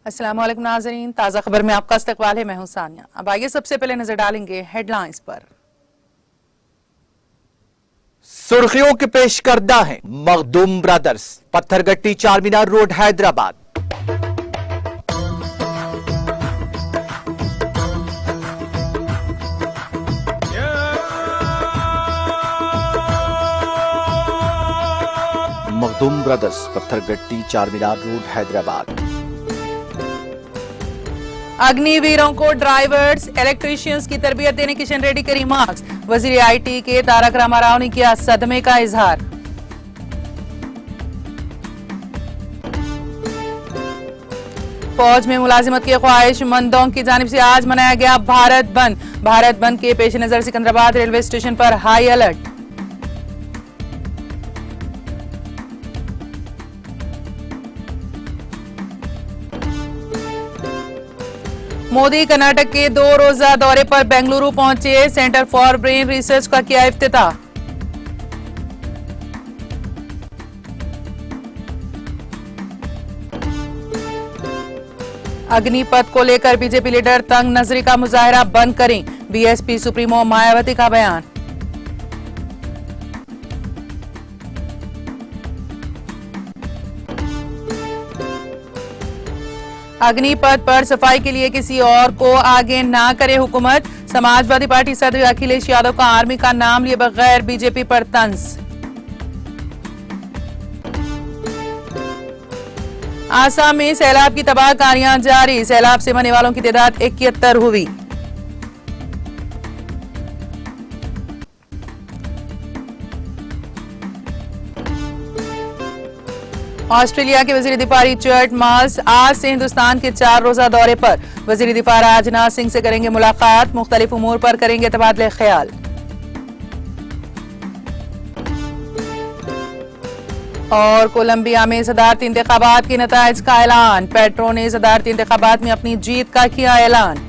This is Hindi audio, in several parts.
अस्सलाम वालेकुम नाज़रीन, ताज़ा खबर में आपका इस्तकबाल है। मैं हूं सानिया। अब आइए सबसे पहले नजर डालेंगे हेडलाइंस पर। सुर्खियों के पेश करदा है Makhdoom brothers, Pathargatti Charminar road Hyderabad. Makhdoom brothers, Pathargatti Charminar road Hyderabad. अग्निवीरों को ड्राइवर्स इलेक्ट्रीशियंस की तरबियत देने किशन रेड्डी के रिमार्क्स। वजीर आईटी के तारक रामाराव ने किया सदमे का इजहार। फौज में मुलाजिमत के ख्वाहिशमंदों की जानिब से आज मनाया गया भारत बंद। भारत बंद के पेश नजर सिकंदराबाद रेलवे स्टेशन पर हाई अलर्ट। मोदी कर्नाटक के 2 रोजा दौरे पर बेंगलुरु पहुंचे। सेंटर फॉर ब्रेन रिसर्च का किया इफ्तिताह। अग्निपथ को लेकर बीजेपी लीडर तंग नजरी का मुजाहरा बंद करें। बीएसपी सुप्रीमो मायावती का बयान। अग्निपथ पर सफाई के लिए किसी और को आगे ना करे हुकूमत। समाजवादी पार्टी सदर अखिलेश यादव का आर्मी का नाम लिए बगैर बीजेपी पर तंज। आसाम में सैलाब की तबाहकारियां जारी। सैलाब से मरने वालों की तादाद 71 हुई। ऑस्ट्रेलिया के वजीर दिफा रिचर्ड मार्स आज से हिंदुस्तान के 4 रोजा दौरे पर। वजीर दिफा राजनाथ सिंह से करेंगे मुलाकात। मुख्तलिफ उमूर पर करेंगे तबादले ख्याल। और कोलंबिया में सदारती इंतखाबात के नताइज का ऐलान। पेट्रो ने सदारती इंतखाबात में अपनी जीत का किया ऐलान।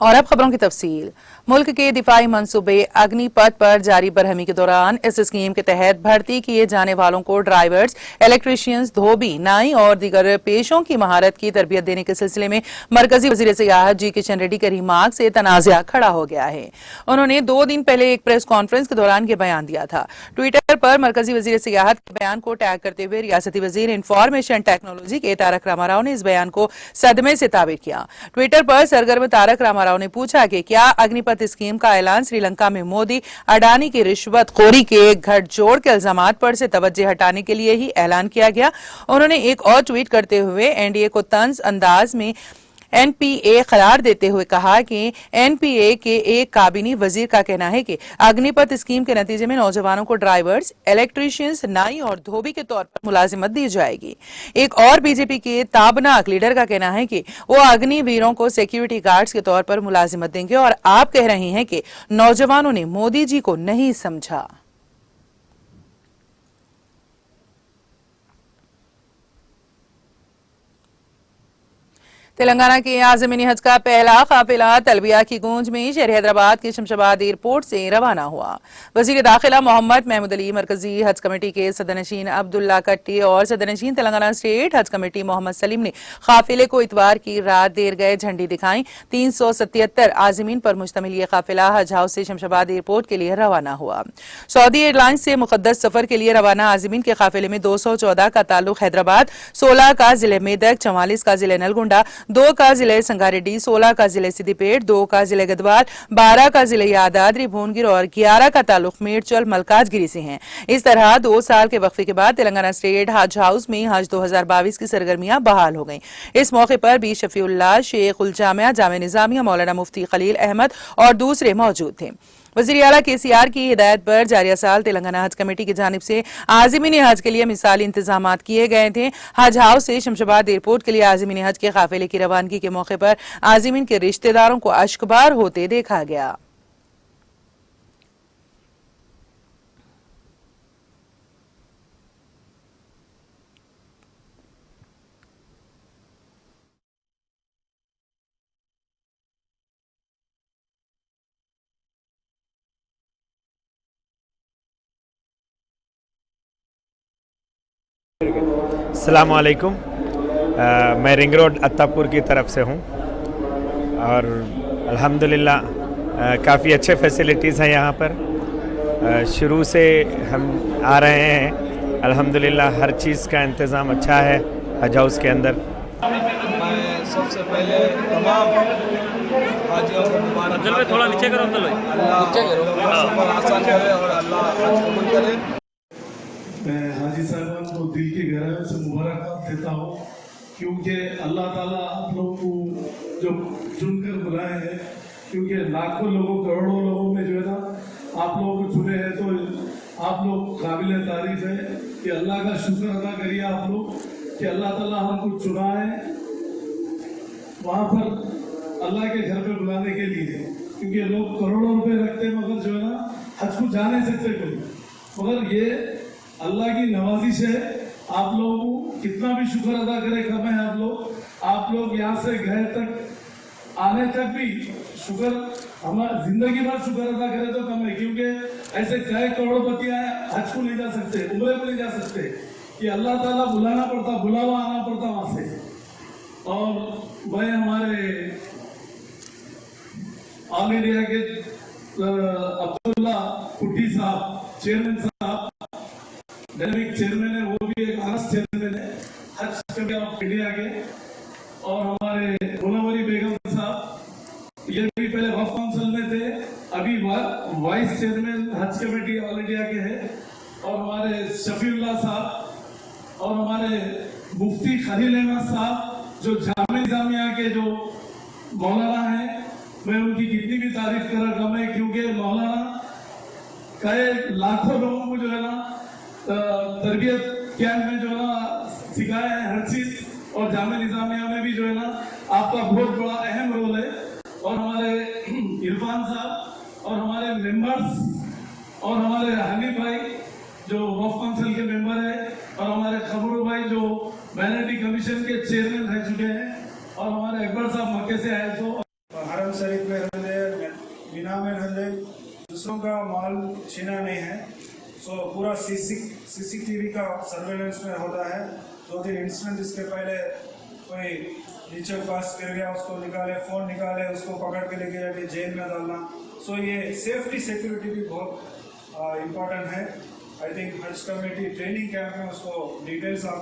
और अब खबरों की तफसील। मुल्क के दिफाई मंसूबे अग्निपथ पर जारी बरहमी के दौरान इस स्कीम के तहत भर्ती किए जाने वालों को ड्राइवर्स, इलेक्ट्रीशियंस, धोबी, नाई और दीगर पेशों की महारत की तरबियत देने के सिलसिले में मरकजी वजीर सियाहत जी किशन रेड्डी के रिमार्क से तनाज़ा खड़ा हो गया है। उन्होंने 2 दिन पहले एक प्रेस कॉन्फ्रेंस के दौरान यह बयान दिया था। ट्विटर पर मरकजी वजीर सियाहत के बयान को टैग करते हुए रियासती वजीर इंफॉर्मेशन टेक्नोलॉजी के तारक रामाराव ने इस बयान को सदमे से ताबीर किया। ट्विटर पर सरगर्म तारक रामाराव ने पूछा कि क्या अग्निपथ स्कीम का ऐलान श्रीलंका में मोदी अडानी की रिश्वतखोरी के घटजोड़ के इल्जामात पर से तवज्जो हटाने के लिए ही ऐलान किया गया। उन्होंने एक और ट्वीट करते हुए एनडीए को तंज अंदाज में एनपीए करार देते हुए कहा कि एनपीए के एक काबीनी वजीर का कहना है कि अग्निपथ स्कीम के नतीजे में नौजवानों को ड्राइवर्स, इलेक्ट्रीशियंस, नाई और धोबी के तौर पर मुलाजिमत दी जाएगी। एक और बीजेपी के ताबनाक लीडर का कहना है कि वो अग्निवीरों को सिक्योरिटी गार्ड्स के तौर पर मुलाजिमत देंगे और आप कह रहे हैं कि नौजवानों ने मोदी जी को नहीं समझा। तेलंगाना के आज़मीन हज का पहला काफिला तलबिया की गूंज में शहर हैदराबाद के शमशाबाद एयरपोर्ट से रवाना हुआ। वजीर दाखिला मोहम्मद महमूद अली, मरकजी हज कमेटी के सदरनशीन अब्दुल्ला कट्टी और सदरनशीन तेलंगाना स्टेट हज कमेटी मोहम्मद सलीम ने काफिले को इतवार की रात देर गए झंडी दिखाई। 377 आज़मीन पर मुश्तमिल ये काफिला हज हाउस से शमशाबाद एयरपोर्ट के लिए रवाना हुआ। सऊदी एयरलाइंस से मुकद्दस सफर के लिए रवाना आज़मीन के काफिले में 214 का ताल्लुक हैदराबाद, 16 का जिले मेदक, 44 का जिले नलगुंडा, 2 का जिले संगारेड्डी, 16 का जिले सिद्दीपेट, 2 का जिले गदवाल, 12 का जिले यादाद्री भुवनगिर और 11 का ताल्लुक मेडचल मलकाजगिरी से हैं। इस तरह 2 साल के वक्फे के बाद तेलंगाना स्टेट हज हाउस में हज 2022 की सरगर्मियां बहाल हो गईं। इस मौके पर बी शफीउल्लाह, शेख उल जामिया, जामे निजामिया, मौलाना मुफ्ती खलील अहमद और दूसरे मौजूद थे। वज़ीर आला केसीआर की हिदायत पर जारिया साल तेलंगाना हज कमेटी की जानिब से आज़मीन हज के लिए मिसाली इंतजाम किए गए थे। हज हाउस से शमशाबाद एयरपोर्ट के लिए आज़मीन हज के काफिले की रवानगी के मौके पर आज़मीन के रिश्तेदारों को अश्कबार होते देखा गया। अस्सलाम वालेकुम। मैं रिंग रोड अत्तापुर की तरफ से हूँ और अल्हम्दुलिल्लाह काफ़ी अच्छे फैसिलिटीज़ हैं यहाँ पर। शुरू से हम आ रहे हैं, अल्हम्दुलिल्लाह हर चीज़ का इंतज़ाम अच्छा है हज हाउस के अंदर। मैं सबसे पहले तमाम हाजियों को मुबारक में थोड़ा नीचे करो अब्दुल भाई, अल्लाह सफर आसान करे और अल्लाह हज कबूल करे। मैं हाजी साहबान को दिल की गहराई से मुबारकबाद देता हूँ, क्योंकि अल्लाह ताला आप लोगों को जो चुनकर बुलाए हैं, क्योंकि लाखों लोगों करोड़ों लोगों में जो है ना आप लोगों को चुने हैं, तो आप लोग काबिल तारीफ है कि अल्लाह का शुक्र अदा करिए आप लोग कि अल्लाह ताला हमको चुना है वहाँ पर अल्लाह के घर पे बुलाने के लिए। क्योंकि लोग करोड़ों रुपए रखते हैं मगर जो है ना हज को जा नहीं सकते कोई, मगर ये अल्लाह की नवाजिश है। आप लोगों को कितना भी शुक्र अदा करे कम है। आप लोग यहाँ से गए तक आने तक भी शुक्र, हमारा जिंदगी भर शुक्र अदा करे तो कम है, क्योंकि ऐसे कई करोड़पति आए हज को नहीं जा सकते, उम्रे को नहीं जा सकते, कि अल्लाह ताला बुलाना पड़ता, बुलावा आना पड़ता वहां से। और मैं हमारे ऑल इंडिया के अब्दुल्ला कुट्टी साहब चेयरमैन साहब डायनेमिक चेयरमैन है, वो भी एक आनस चेयरमैन है हज कमेटी ऑफ इंडिया के। और हमारे मुनव्वरी बेगम साहब ये भी पहले वक्फ काउंसिल में थे, अभी वाइस चेयरमैन हज कमेटी ऑल इंडिया के हैं। और हमारे शफीउल्लाह साहब और हमारे मुफ्ती खलील अहमद साहब जो जामिया जामिया के जो मौलाना हैं, मैं उनकी कितनी भी तारीफ करा कम है, क्योंकि मौलाना कई लाखों लोगों को जो है ना तरबियत कैंप में जो है ना सिखाया है हर चीज, और जामिया निजामिया में भी जो है ना आपका बहुत बड़ा अहम रोल है। और हमारे इरफान साहब और हमारे मेंबर्स और हमारे हनीफ भाई जो वक्फ काउंसिल के मेंबर है, और हमारे खबरू भाई जो माइनॉरिटी कमीशन के चेयरमैन रह चुके हैं, और हमारे अकबर साहब मक्के से आए। तो हरम शरीफ में रहने, मीना में रहने, दूसरों का माल छीना नहीं है। सो पूरा सीसीटीवी का सर्वेलेंस में होता है। 2-3 इंसिडेंट इसके पहले कोई नीचे पास कर गया, उसको निकाले, फोन निकाले, उसको पकड़ के लेके जाके जेल में डालना। सो ये सेफ्टी सिक्योरिटी भी बहुत इम्पोर्टेंट है। आई थिंक हज कमेटी ट्रेनिंग कैंप में उसको डिटेल्स आप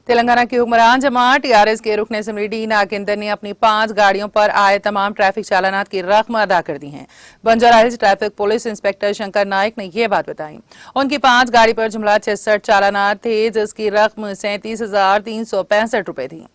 तेलंगाना की हुक्मरान जमात टीआरएस के रुकन असेंबली डी नागेंद्र ने अपनी 5 गाड़ियों पर आए तमाम ट्रैफिक चालानात की रकम अदा कर दी हैं। Banjara hills traffic police inspector Shankar Nayak ने यह बात बताई। उनकी 5 गाड़ी पर जुमला 66 चालानात थे, जिसकी रकम 37,365 रुपए थी।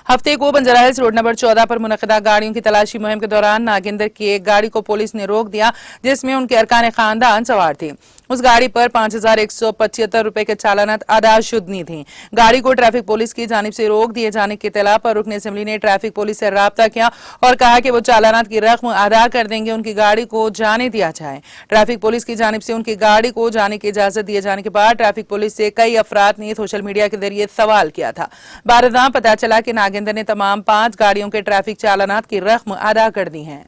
हफ्ते को बंजारा हिल्स रोड नंबर 14 पर मुनक़िदा गाड़ियों की तलाशी मुहिम के दौरान नागेंद्र की एक गाड़ी को पुलिस ने रोक दिया, जिसमें उनके अरकान खानदान सवार थे। उस गाड़ी पर 5,175 रुपए के चालानात अदा शुदनी थी। गाड़ी को ट्रैफिक पुलिस की जानिब से रोक दिए जाने की इत्तला पर रुकन असेंबली ने ट्रैफिक पुलिस से राब्ता किया और कहा कि वो चालानात की रकम अदा कर देंगे, उनकी गाड़ी को जाने दिया जाए। ट्रैफिक पुलिस की जानिब से उनकी गाड़ी को जाने की इजाजत दिए जाने के बाद ट्रैफिक पुलिस से कई अफराद ने सोशल मीडिया के जरिए सवाल किया था। बारदां पता चला कि नागेंद्र ने तमाम 5 गाड़ियों के ट्रैफिक चालानात की रकम अदा कर दी है।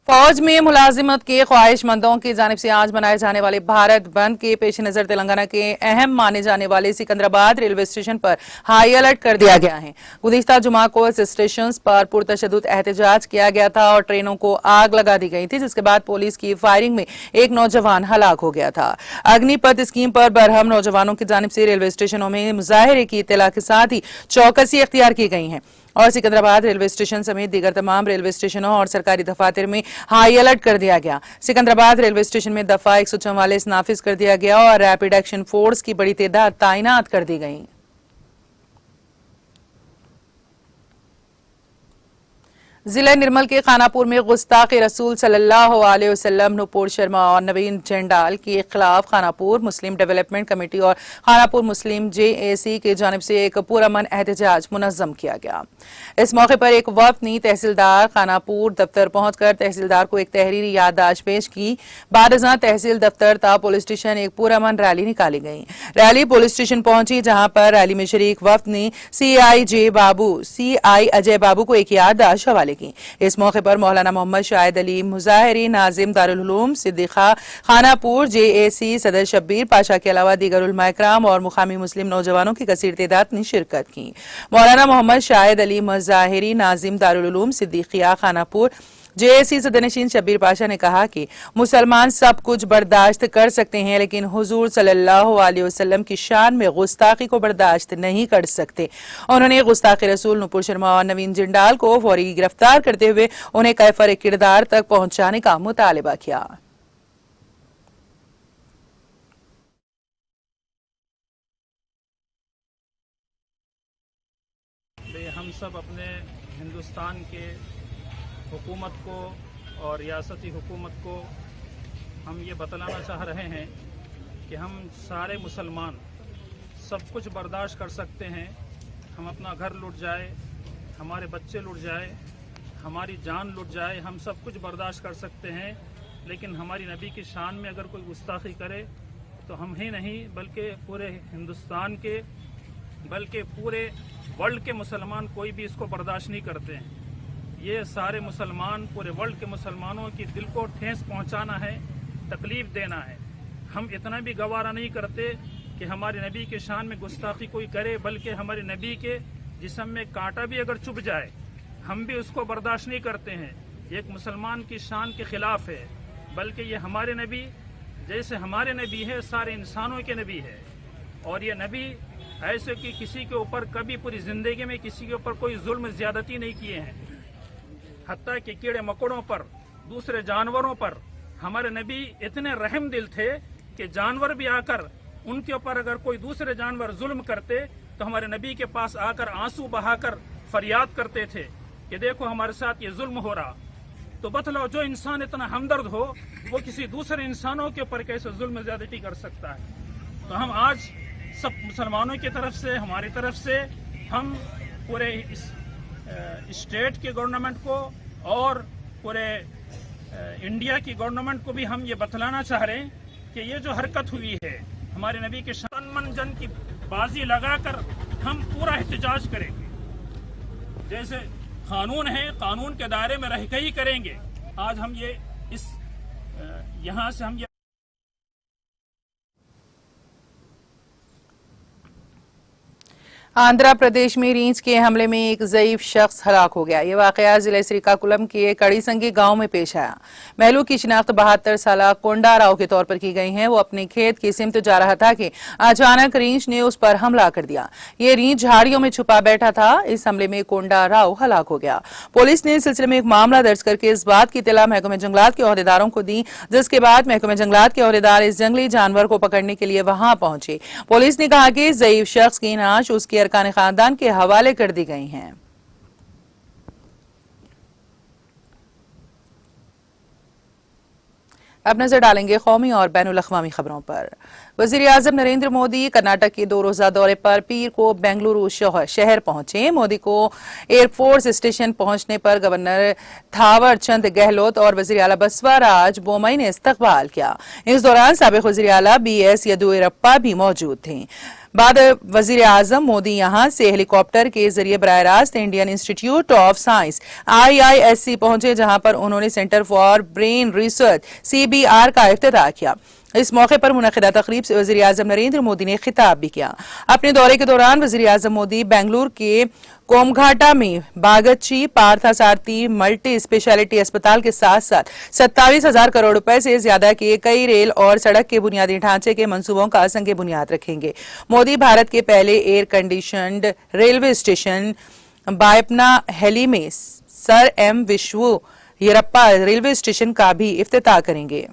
फौज में मुलाजिमत के ख्वाहिशमंदों की जानिब से आज मनाए जाने वाले भारत बंद के पेश नजर तेलंगाना के अहम माने जाने वाले सिकंदराबाद रेलवे स्टेशन पर हाई अलर्ट कर दिया गया है। गुज़िश्ता जुमा को इस स्टेशन पर पुरतशद्दुद एहतजाज किया गया था और ट्रेनों को आग लगा दी गई थी, जिसके बाद पुलिस की फायरिंग में एक नौजवान हलाक हो गया था। अग्निपथ स्कीम पर बरहम नौजवानों की जानिब से रेलवे स्टेशनों में मुजाहरे की इत्तला के साथ ही चौकसी इख्तियार की गई है और सिकंदराबाद रेलवे स्टेशन समेत दीगर तमाम रेलवे स्टेशनों और सरकारी दफातर में हाई अलर्ट कर दिया गया। सिकंदराबाद रेलवे स्टेशन में दफा 144 नाफिज कर दिया गया और रैपिड एक्शन फोर्स की बड़ी तादाद तैनात कर दी गई। जिला निर्मल के खानापुर में गुस्ताख रसूल सल्लल्लाहु अलैहि वसल्लम नुपुर शर्मा और नवीन जंडाल के खिलाफ खानापुर मुस्लिम डेवलपमेंट कमेटी और खानापुर मुस्लिम जेएसी की जानिब से एक पुरअमन एहतजाज मुनज़्ज़म किया गया। इस मौके पर एक वफ्द ने तहसीलदार खानापुर दफ्तर पहुंचकर तहसीलदार को एक तहरीरी याददाश्त पेश की। बादअज़ां तहसील दफ्तर ता पुलिस स्टेशन एक पुरअमन रैली निकाली गई। रैली पुलिस स्टेशन पहुंची, जहां पर रैली में शरीक वफ्द ने सीआई अजय बाबू को एक याददाश्त हवाले की। इस मौके पर मौलाना मोहम्मद शाहिद अली मुजाहिरी नाजिम दारुल उलूम सिद्दीका खानापुर जेएसी सदर शब्बीर पाशा के अलावा दीगर उलमा इकराम और मुकामी मुस्लिम नौजवानों की कसीर तादाद ने शिरकत की। मौलाना मोहम्मद शाहिद अली मुजाहिरी नाजिम दारुल उलूम सिद्दीकिया खानापुर जेएसी सदरनशीन शब्बीर पाशा ने कहा कि मुसलमान सब कुछ बर्दाश्त कर सकते हैं, लेकिन हुजूर सल्लल्लाहु अलैहि वसल्लम की शान में गुस्ताखी को बर्दाश्त नहीं कर सकते। उन्होंने गुस्ताखी रसूल नुपुर शर्मा और नवीन जिंडाल को फौरी गिरफ्तार करते हुए उन्हें कैफर किरदार तक पहुंचाने का मुतालिबा किया। हम सब अपने हिंदुस्तान के हुकूमत को और रियासती हुकूमत को हम ये बतलाना चाह रहे हैं कि हम सारे मुसलमान सब कुछ बर्दाश्त कर सकते हैं। हम अपना घर लुट जाए, हमारे बच्चे लुट जाए, हमारी जान लुट जाए, हम सब कुछ बर्दाश्त कर सकते हैं। लेकिन हमारी नबी की शान में अगर कोई गुस्ताखी करे तो हम ही नहीं बल्कि पूरे हिंदुस्तान के बल्कि पूरे वर्ल्ड के मुसलमान कोई भी इसको बर्दाश्त नहीं करते हैं। ये सारे मुसलमान पूरे वर्ल्ड के मुसलमानों की दिल को ठेस पहुंचाना है, तकलीफ देना है। हम इतना भी गवारा नहीं करते कि हमारे नबी के शान में गुस्ताखी कोई करे, बल्कि हमारे नबी के जिस्म में कांटा भी अगर चुभ जाए हम भी उसको बर्दाश्त नहीं करते हैं। ये एक मुसलमान की शान के खिलाफ है, बल्कि ये हमारे नबी जैसे हमारे नबी है, सारे इंसानों के नबी है। और ये नबी ऐसे कि किसी के ऊपर कभी पूरी जिंदगी में किसी के ऊपर कोई जुल्म ज्यादती नहीं किए हैं, हत्ता कि कीड़े मकोड़ों पर, दूसरे जानवरों पर हमारे नबी इतने रहम दिल थे कि जानवर भी आकर उनके ऊपर अगर कोई दूसरे जानवर जुल्म करते तो हमारे नबी के पास आकर आंसू बहाकर फरियाद करते थे कि देखो हमारे साथ ये जुल्म हो रहा। तो बतलाओ, जो इंसान इतना हमदर्द हो वो किसी दूसरे इंसानों के ऊपर कैसे जुल्म ज्यादती कर सकता है। तो हम आज सब मुसलमानों की तरफ से, हमारी तरफ से हम पूरे इस स्टेट की गवर्नमेंट को और पूरे इंडिया की गवर्नमेंट को भी हम ये बतलाना चाह रहे हैं कि ये जो हरकत हुई है हमारे नबी के शान मन जन की बाजी लगाकर हम पूरा एहतजाज करेंगे। जैसे कानून है, कानून के दायरे में रह के ही करेंगे। आज हम ये इस यहाँ से हम ये आंध्र प्रदेश में रींच के हमले में एक ज़ईफ शख्स हलाक हो गया। ये वाकया जिले श्रीकाकुलम के कड़ीसंगी गांव में पेश आया। महलू की शिनाख्त 72 साल कोंडा राव के तौर पर की गई है। वो अपने खेत की सिमत जा रहा था कि अचानक रींच ने उस पर हमला कर दिया। ये रींच झाड़ियों में छुपा बैठा था। इस हमले में कोंडा राव हलाक हो गया। पुलिस ने इस सिलसिले में एक मामला दर्ज करके इस बात की इत्तला महकमे जंगलात के ओहदेदारों को दी, जिसके बाद महकमे जंगलात के ओहदेदार इस जंगली जानवर को पकड़ने के लिए वहां पहुंचे। पुलिस ने कहा कि ज़ईफ शख्स की नाश उसके अरकान खानदान के हवाले कर दी गई हैं। अब नजर डालेंगे कौमी और बैनुल अक़वामी खबरों पर। वज़ीर आज़म नरेंद्र मोदी कर्नाटक के 2 रोज़ा दौरे पर पीर को बेंगलुरु शहर पहुंचे। मोदी को एयरफोर्स स्टेशन पहुंचने पर गवर्नर थावर चंद गहलोत और वज़ीर आला बसवराज बोमई ने इस्तकबाल किया। इस दौरान साबिक़ वज़ीर आला BS येदियुरप्पा भी मौजूद थे। बाद वजीर आजम मोदी यहां से हेलीकॉप्टर के जरिए बराह रास्त Indian institute of science IISc पहुंचे, जहां पर उन्होंने centre for brain research CBR का इफ्तिताह किया। इस मौके पर मुनक़िदा तकरीब से वज़ीर आज़म नरेंद्र मोदी ने खिताब भी किया। अपने दौरे के दौरान वज़ीर आज़म मोदी बेंगलुरु के कोमघाटा में बागची पार्थसारथी मल्टी स्पेशलिटी अस्पताल के साथ साथ 27,000 करोड़ रुपए से ज्यादा के कई रेल और सड़क के बुनियादी ढांचे के मंसूबों का संगे बुनियाद रखेंगे। मोदी भारत के पहले air conditioned railway station Baiyappanahalli में sir M Visvesvaraya railway station का भी इफ्तिताह करेंगे।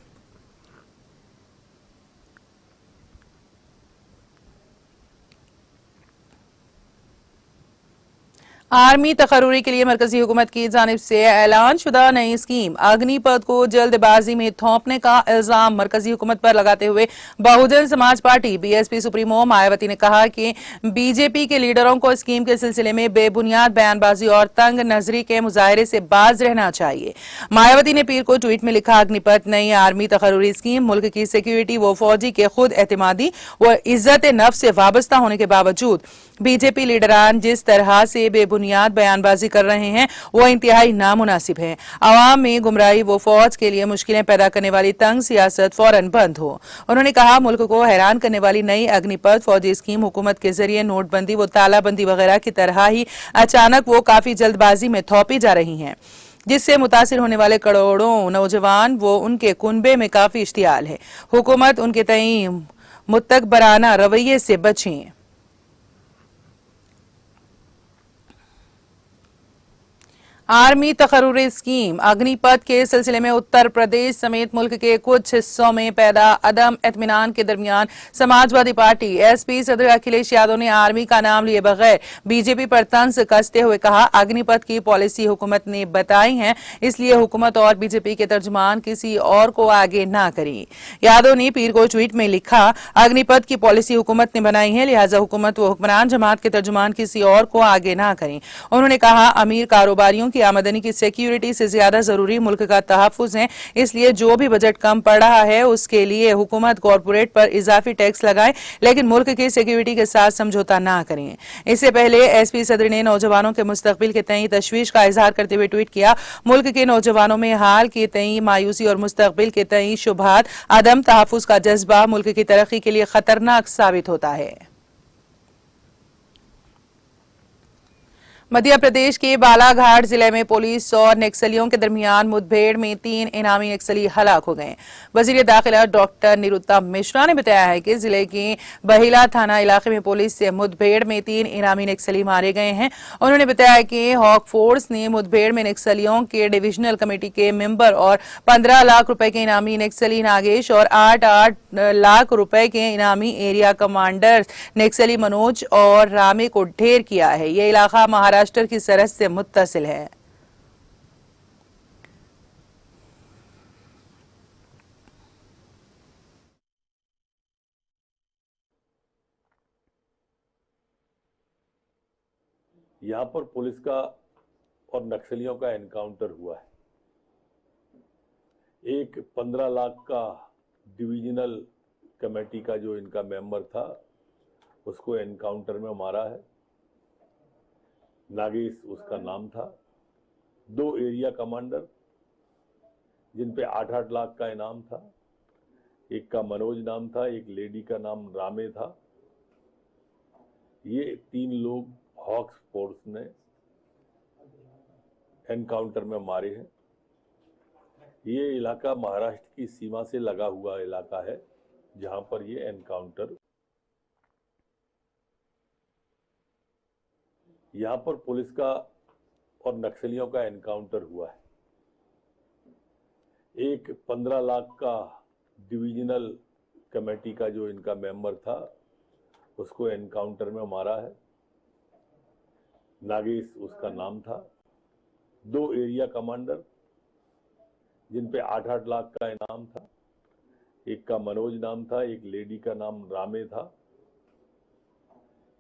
आर्मी तकर्रुरी के लिए मरकजी हुकूमत की जानिब से ऐलान शुदा नई स्कीम अग्निपथ को जल्दबाजी में थोपने का इल्जाम मरकजी हुकूमत पर लगाते हुए Bahujan Samaj party BSP supremo Mayawati ने कहा कि बीजेपी के लीडरों को स्कीम के सिलसिले में बेबुनियाद बयानबाजी और तंग नजरी के मुजाहरे से बाज रहना चाहिए। मायावती ने पीर को ट्वीट में लिखा, अग्निपथ नई आर्मी तकर्रुरी स्कीम मुल्क की सिक्योरिटी व फौजी के खुद एतमादी व इज्जत नफ्स से वाबस्ता होने के बावजूद बीजेपी लीडरान जिस तरह से बेबुनियाद बयानबाजी कर रहे हैं वो इंतहाई नामुनासिब है। आवाम में गुमराही व फौज के लिए मुश्किलें पैदा करने वाली तंग सियासत फौरन बंद हो। उन्होंने कहा, मुल्क को हैरान करने वाली नई अग्निपथ फौजी स्कीम हुकूमत के जरिए नोटबंदी व तालाबंदी वगैरह की तरह ही अचानक वो काफी जल्दबाजी में थोपी जा रही है, जिससे मुतासिर होने वाले करोड़ों नौजवान वो उनके कुनबे में काफी इश्तियाल है। हुकूमत उनके तई मुतकबराना रवैये से बचें। आर्मी तकर्रुरी स्कीम अग्निपथ के सिलसिले में उत्तर प्रदेश समेत मुल्क के कुछ हिस्सों में पैदा अदम एतमीनान के दरमियान समाजवादी पार्टी एसपी सदर अखिलेश यादव ने आर्मी का नाम लिए बगैर बीजेपी पर तंज कसते हुए कहा, अग्निपथ की पॉलिसी हुकूमत ने बताई है, इसलिए हुकूमत और बीजेपी के तर्जुमान किसी और को आगे ना करें। यादव ने पीर को ट्वीट में लिखा, अग्निपथ की पॉलिसी हुकूमत ने बनाई है, लिहाजा हुकूमत व हुक्मरान जमात के तर्जुमान किसी और को आगे ना करें। उन्होंने कहा, अमीर कारोबारियों की आमदनी की सिक्योरिटी से ज्यादा जरूरी मुल्क का तहफ्फुज है, इसलिए जो भी बजट कम पड़ रहा है उसके लिए हुकूमत कॉरपोरेट पर इजाफी टैक्स लगाए, लेकिन मुल्क की सिक्योरिटी के साथ समझौता ना करें। इससे पहले एसपी सदर ने नौजवानों के मुस्तकबिल के तई तशवीश का इजहार करते हुए ट्वीट किया, मुल्क के नौजवानों में हाल के तई मायूसी और मुस्तकबिल के तई शुबहात अदम तहफ्फुज का जज्बा मुल्क की तरक्की के लिए खतरनाक साबित होता है। मध्य प्रदेश के बालाघाट जिले में पुलिस और नक्सलियों के दरमियान मुठभेड़ में 3 इनामी नक्सली हलाक हो गए। वजीर दाखिला डॉक्टर निरुत्तम मिश्रा ने बताया है कि जिले के बहिला थाना इलाके में पुलिस से मुठभेड़ में 3 इनामी नक्सली मारे गए हैं। उन्होंने बताया कि हॉक फोर्स ने मुठभेड़ में नक्सलियों के डिविजनल कमेटी के मेंबर और 15 लाख रुपए के इनामी नक्सली नागेश और 8 लाख रुपए के इनामी एरिया कमांडर नक्सली मनोज और रामे को ढेर किया है। यह इलाका महाराष्ट्र की सरहद से मुत्तसिल है। यहां पर पुलिस का और नक्सलियों का एनकाउंटर हुआ है। एक 15 लाख का डिविजनल कमेटी का जो इनका मेंबर था उसको एनकाउंटर में मारा है। नागेश उसका नाम था। 2 एरिया कमांडर जिन पे 8-8 लाख का इनाम था। एक का मनोज नाम था, एक लेडी का नाम रामे था। ये 3 लोग हॉक्स फोर्स ने एनकाउंटर में मारे हैं। ये इलाका महाराष्ट्र की सीमा से लगा हुआ इलाका है जहां पर ये एनकाउंटर। यहां पर पुलिस का और नक्सलियों का एनकाउंटर हुआ है। एक 15 लाख का डिविजनल कमेटी का जो इनका मेंबर था उसको एनकाउंटर में मारा है। नागेश उसका नाम था। 2 एरिया कमांडर जिन पे 8-8 लाख का इनाम था। एक का मनोज नाम था, एक लेडी का नाम रामे था।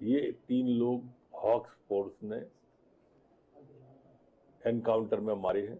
ये 3 लोग हॉक्स फोर्स ने एनकाउंटर में मारे हैं।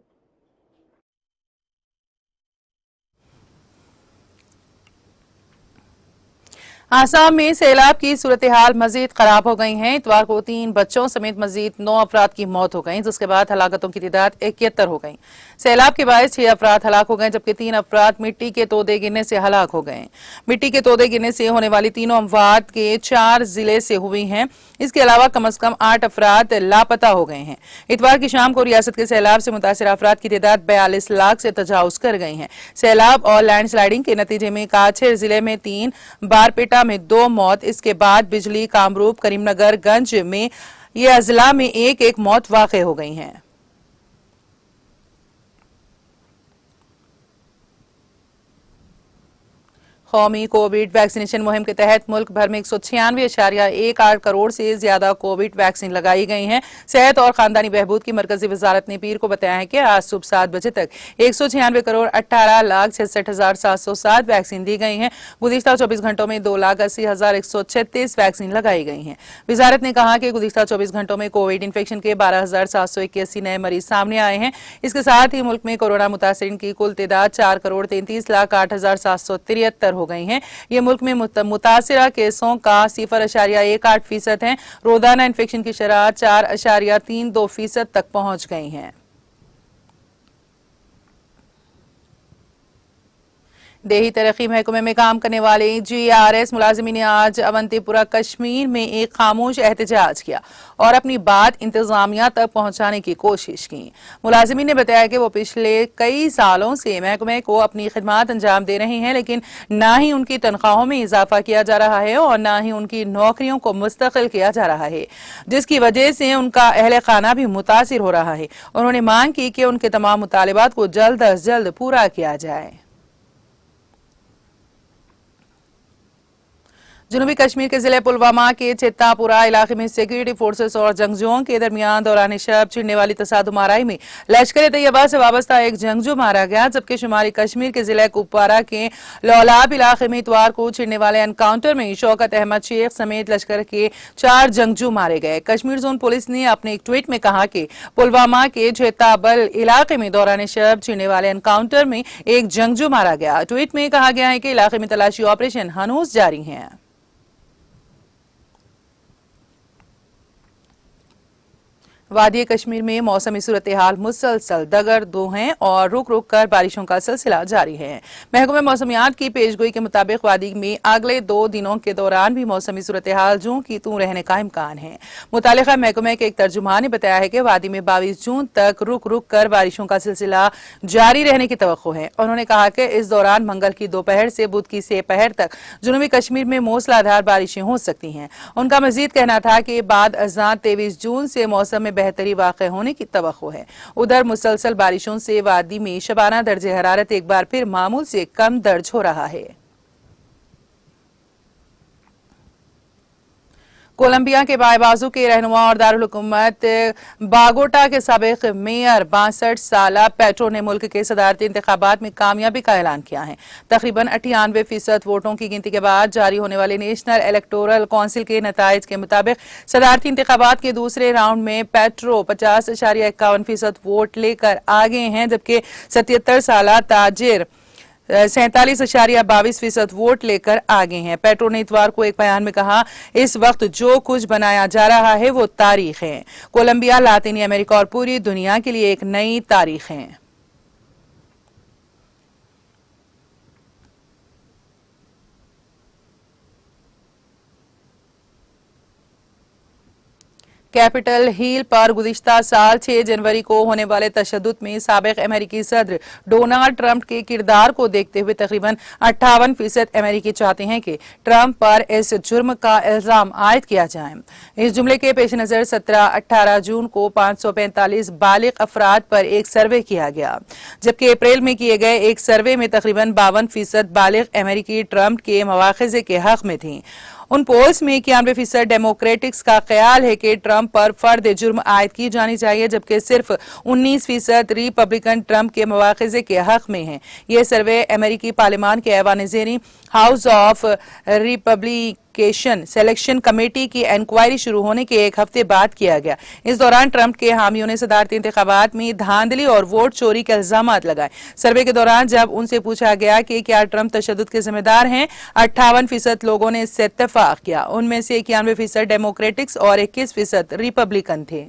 आसाम में सैलाब की सूरत हाल मजीद खराब हो गई है। इतवार को 3 बच्चों समेत मजीद 9 अफराद की मौत हो गई, जिसके बाद हलाकतों की तादाद 71 हो गई। सैलाब के बायस 6 अफराद हलाक हो गए, जबकि 3 अफराद मिट्टी के तोदे गिरने से हलाक हो गए। मिट्टी के तोदे गिरने से होने वाली तीनों अमवात के 4 जिले से हुई हैं। इसके अलावा कम अज कम 8 अफराद लापता हो गए हैं। इतवार की शाम को रियासत के सैलाब से मुतासिर अफराद की तादाद 42 लाख से तजावुज कर गई है। सैलाब और लैंडस्लाइडिंग के नतीजे में काछर जिले में 3, बारपेटा में 2 मौत, इसके बाद बिजली, कामरूप, करीमनगर, गंज में ये अजला में 1-1 मौत वाक़ हो गई हैं। कौमी कोविड वैक्सीनेशन मुहिम के तहत मुल्क भर में 196.18 करोड़ से ज्यादा कोविड वैक्सीन लगाई गई हैं। सेहत और खानदानी बहबूद की मरकजी वजारत ने पीर को बताया है कि आज सुबह 7 बजे तक 196.18,66,707 वैक्सीन दी गई हैं। गुज़िश्ता 24 घंटों में 2,80,136 वैक्सीन लगाई गई हैं। वजारत ने कहा कि गुज़िश्ता 24 घंटों में कोविड इन्फेक्शन के 12,781 नए मरीज सामने आए हैं। इसके साथ ही मुल्क में कोरोना मुतासिरीन की कुल तादाद 4,33,08,773 हो गई हैं। ये मुल्क में मुतासिरा केसों का 0.18% है। रोजाना इन्फेक्शन की शरह 4.32% तक पहुंच गई हैं। देही तरक्की महकमे में काम करने वाले GRS मुलाजिमीन ने आज अवंतीपुरा कश्मीर में एक खामोश एहतजाज किया और अपनी बात इंतजामिया तक पहुंचाने की कोशिश की। मुलाजिमीन ने बताया कि वो पिछले कई सालों से महकमे को अपनी खिदमत अंजाम दे रहे हैं, लेकिन ना ही उनकी तनख्वाहों में इजाफा किया जा रहा है और ना ही उनकी नौकरियों को मुस्तकिल किया जा रहा है, जिसकी वजह से उनका अहले खाना भी मुतासिर हो रहा है। उन्होंने मांग की कि उनके तमाम मुतालिबात को जल्द अज जल्द पूरा किया जाए। जनूबी कश्मीर के जिले पुलवामा के चित्तापुरा इलाके में सिक्योरिटी फोर्सेस और जंगजुओं के दरमियान दौरान शब छिड़ने वाली तसादुम आराई में लश्कर तैयबा से वाबस्ता एक जंगजू मारा गया, जबकि शुमारी कश्मीर के जिले कुपवारा के लौलाब इलाके में इतवार को छिड़ने वाले एनकाउंटर में शौकत अहमद शेख समेत लश्कर के 4 जंगजू मारे गए। कश्मीर जोन पुलिस ने अपने एक ट्वीट में कहा कि पुलवामा के चित्ताबल इलाके में दौरान शब छिड़ने वाले एनकाउंटर में एक जंगजू मारा गया। ट्वीट में कहा गया है कि इलाके में तलाशी ऑपरेशन हनूज जारी है। वादी कश्मीर में मौसमी सूरत हाल मुसलसल दगर दो हैं और रुक रुक कर बारिशों का सिलसिला जारी है। महकमे मौसमियात की पेशगोई के मुताबिक वादी में अगले 2 दिनों के दौरान भी मौसमी सूरत हाल जूं की तूं रहने का इम्कान है। मुतालिका महकमे के एक तर्जुमान ने बताया है कि वादी में 22 जून तक रुक रुक कर बारिशों का सिलसिला जारी रहने की तवक्को है। उन्होंने कहा कि इस दौरान मंगल की दोपहर से बुध की सेपहर तक जनूबी कश्मीर में मूसलाधार बारिशें हो सकती हैं। उनका मजीद कहना था कि बाद अज़ां 23 जून से मौसम में बेहतरी वाक़ होने की तवक्को है। उधर मुसलसल बारिशों से वादी में शबाना दर्जे हरारत एक बार फिर मामूल से कम दर्ज हो रहा है। कोलंबिया के बाएबाजू के रहनुमा और दारुल हुकूमत बागोटा के साबिक मेयर 62 साला पेट्रो ने मुल्क के सदारती इंतखाबात में कामयाबी का ऐलान किया है। तकरीबन 98% वोटों की गिनती के बाद जारी होने वाले नेशनल इलेक्टोरल काउंसिल के नताइज के मुताबिक सदारती इंतखाबात के दूसरे राउंड में पेट्रो 50.51% वोट लेकर आगे हैं, जबकि 77 साला ताजिर 47.22% वोट लेकर आगे हैं। पेट्रो ने इतवार को एक बयान में कहा, इस वक्त जो कुछ बनाया जा रहा है वो तारीख है। कोलंबिया, लातिनी अमेरिका और पूरी दुनिया के लिए एक नई तारीख है। कैपिटल हिल पर गुज़िश्ता साल 6 जनवरी को होने वाले तशद्दुद में साबिक अमेरिकी सदर डोनाल्ड ट्रंप के किरदार को देखते हुए तकरीबन 58% अमेरिकी चाहते हैं कि ट्रंप पर इस जुर्म का इल्जाम आयद किया जाए। इस जुमले के पेश नजर 17-18 जून को 545 बालिग अफराद पर एक सर्वे किया गया, जबकि अप्रैल में किए गए एक सर्वे में तकरीबन 52% बालिग अमेरिकी ट्रंप के मवाख़िज़े के हक में थी। उन पोल्स में 91% डेमोक्रेटिक्स का ख्याल है कि ट्रंप पर फर्द जुर्म आयद की जानी चाहिए, जबकि सिर्फ 19% रिपब्लिकन ट्रंप के मवाख़िज़े के हक में हैं। यह सर्वे अमेरिकी पार्लियामान के ऐवान ज़ेरी house of republication selection committee की इंक्वायरी शुरू होने के एक हफ्ते बाद किया गया। इस दौरान ट्रंप के हामियों ने सदारती इंतखाबात में धांधली और वोट चोरी के इल्जाम लगाए। सर्वे के दौरान जब उनसे पूछा गया कि क्या ट्रंप तशद्दुद के जिम्मेदार हैं, 58% लोगों ने इससे इत्तेफाक किया। उनमें से 91% डेमोक्रेटिक्स और 21% रिपब्लिकन थे।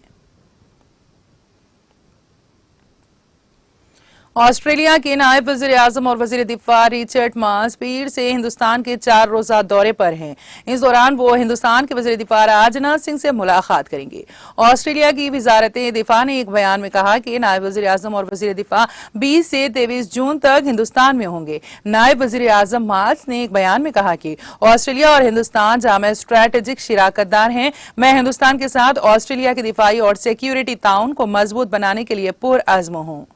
ऑस्ट्रेलिया के नायब वज़ीर आज़म और वज़ीर दिफा रिचर्ड मार्स पीर से हिंदुस्तान के 4 रोज़ा दौरे पर हैं। इस दौरान वो हिंदुस्तान के वज़ीर दिफा राजनाथ सिंह से मुलाकात करेंगे। ऑस्ट्रेलिया की वज़ारत दिफा ने एक बयान में कहा कि नायब वज़ीर आज़म और वज़ीर दिफा 20 से 23 जून तक हिंदुस्तान में होंगे। नायब वज़ीर आज़म मार्स ने एक बयान में कहा कि ऑस्ट्रेलिया और हिंदुस्तान जामे स्ट्रैटेजिक शिराकतदार हैं। मैं हिंदुस्तान के साथ ऑस्ट्रेलिया के दिफाई और सिक्योरिटी ताउन को मजबूत बनाने के लिए पुरअज़्म हूँ।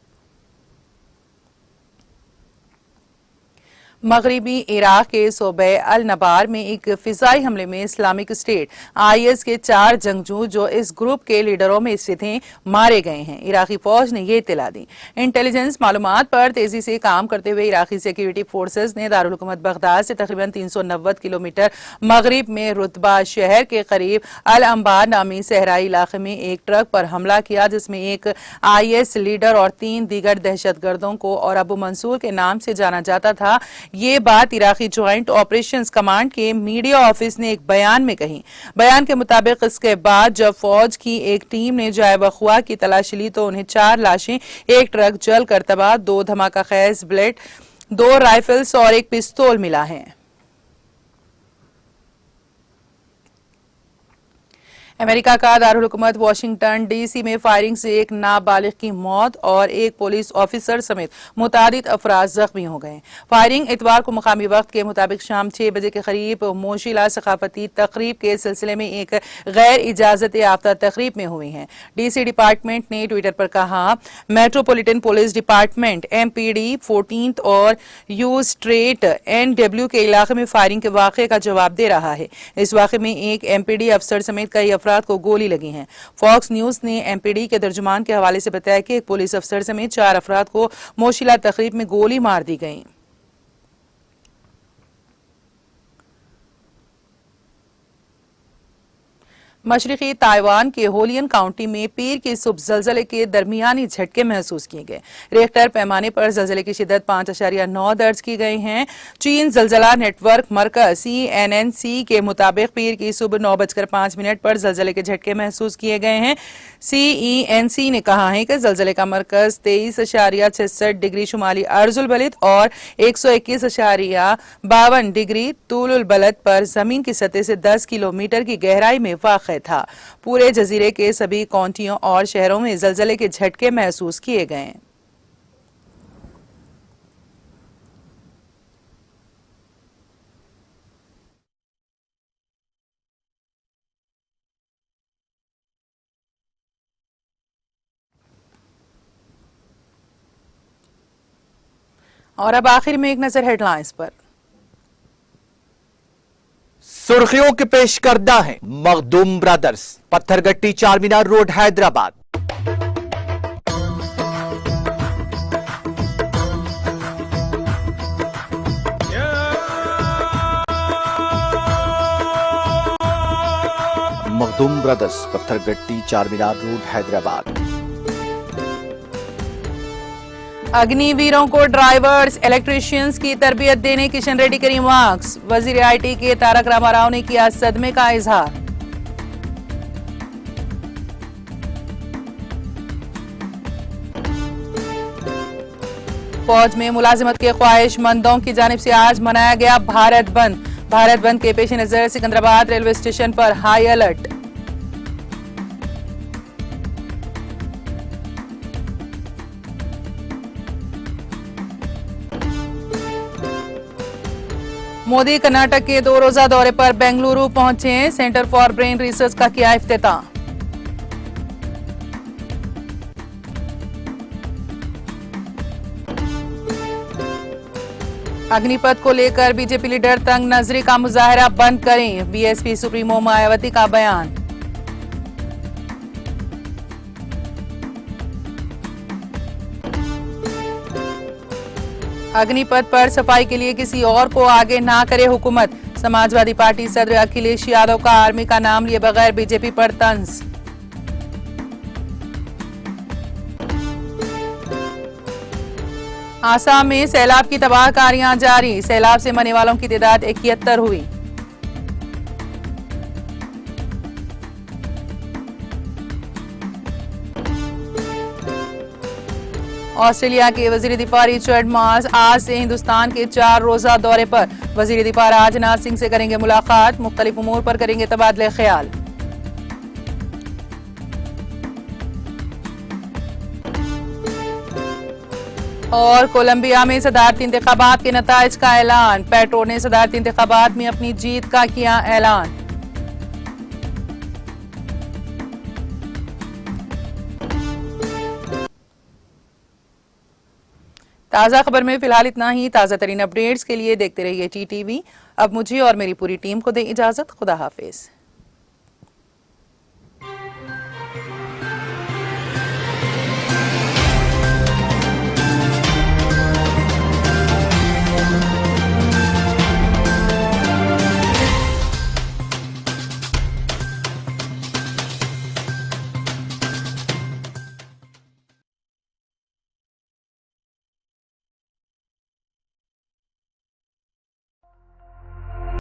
मगरबी इराक के सूबे अल नबार में एक फिजाई हमले में इस्लामिक स्टेट IS के 4 जंगजू जो इस ग्रुप के लीडरों में से थे मारे गए हैं। इराकी फौज ने ये इत्तला दी। इंटेलिजेंस मालूमात पर तेजी से काम करते हुए इराकी सिक्योरिटी फोर्सेज ने दारुल हुकूमत बगदाद से तकरीबन 390 किलोमीटर मगरिब में रुतबा शहर के करीब अल अंबार नामी सहराई इलाके में एक ट्रक पर हमला किया, जिसमें एक IS लीडर और 3 दीगर दहशतगर्दों को और अबू मंसूर के नाम से जाना जाता था। ये बात इराकी ज्वाइंट ऑपरेशंस कमांड के मीडिया ऑफिस ने एक बयान में कही। बयान के मुताबिक इसके बाद जब फौज की एक टीम ने जाए बख्वा की तलाशी ली तो उन्हें 4 लाशें, एक ट्रक जलकर तबाह, 2 धमाका खैज बुलेट, 2 राइफल्स और एक पिस्तौल मिला है। अमेरिका का दारुल हुकूमत वाशिंगटन DC में फायरिंग से एक नाबालिग की मौत और एक पुलिस ऑफिसर समेत मुतादिद अफराद जख्मी हो गए। फायरिंग इतवार को मुकामी वक्त के मुताबिक शाम 6 बजे के करीब मोशिला सकाफती तकरीब के सिलसिले में एक गैर इजाजत याफ्ता तकरीब में हुई है। DC डिपार्टमेंट ने ट्विटर पर कहा, metropolitan police department MPD 14th और U स्ट्रेट NW के इलाके में फायरिंग के वाक़े का जवाब दे रहा है। इस वाक़े में एक MPD अफसर समेत कई अफराद को गोली लगी है। फॉक्स न्यूज ने MPD के तर्जुमान के हवाले से बताया कि एक पुलिस अफसर समेत 4 अफराद को मोशिला तकरीब में गोली मार दी गई। मशरकी ताइवान के होलियन काउंटी में पीर की सुबह जलजले के दरमियानी झटके महसूस किए गए। रेक्टर पैमाने पर जलजले की शिदत 5.9 दर्ज की गई है। चीन जलजला नेटवर्क मरकज CNNC के मुताबिक पीर की सुबह 9:05 पर जलजले के झटके महसूस किए गए हैं। CENC ने कहा है कि जलजले का मरकज 23.66 डिग्री शुमाली अर्जुल बलद और 121.52 डिग्री तूलुल बलद पर जमीन की सतह से 10 किलोमीटर की गहराई में वाक़ था। पूरे जजीरे के सभी काउंटियों और शहरों में जलजले के झटके महसूस किए गए। और अब आखिर में एक नजर हेडलाइंस पर। सुर्खियों के पेश करदा है Makhdoom brothers, Pathargatti Charminar road Hyderabad. Makhdoom brothers, Pathargatti Charminar road Hyderabad. अग्निवीरों को ड्राइवर्स, इलेक्ट्रीशियंस की तरबियत देने किशन रेड्डी के रिमार्क्स। वजीर IT के तारक रामाराव ने किया सदमे का इजहार। फौज में मुलाजिमत के ख्वाहिशमंदों की जानिब से आज मनाया गया भारत बंद। भारत बंद के पेश नजर सिकंदराबाद रेलवे स्टेशन पर हाई अलर्ट। मोदी कर्नाटक के 2 रोजा दौरे पर बेंगलुरु पहुंचे। सेंटर फॉर ब्रेन रिसर्च का किया इफ्तिताह। अग्निपथ को लेकर बीजेपी लीडर तंग नजरी का मुजाहरा बंद करें, BSP सुप्रीमो मायावती का बयान। अग्निपथ पर सफाई के लिए किसी और को आगे ना करे हुकूमत। समाजवादी पार्टी सदर अखिलेश यादव का आर्मी का नाम लिए बगैर बीजेपी पर तंज। आसाम में सैलाब की तबाहकारियां जारी। सैलाब से मरने वालों की तादाद 71 हुई। ऑस्ट्रेलिया के वजीर दिफा रिचर्ड मार्स आज से हिंदुस्तान के 4 रोजा दौरे पर। वजीर दिफा राजनाथ सिंह से करेंगे मुलाकात, मुख्तलिफ उमूर पर करेंगे तबादले ख्याल। और कोलंबिया में सदारती इंतखाबात के नताइज का ऐलान। पेट्रो ने सदारती इंतखाबात में अपनी जीत का किया ऐलान। ताज़ा खबर में फिलहाल इतना ही। ताज़ा तरीन अपडेट्स के लिए देखते रहिए TTV। अब मुझे और मेरी पूरी टीम को दें इजाज़त। खुदा हाफिज।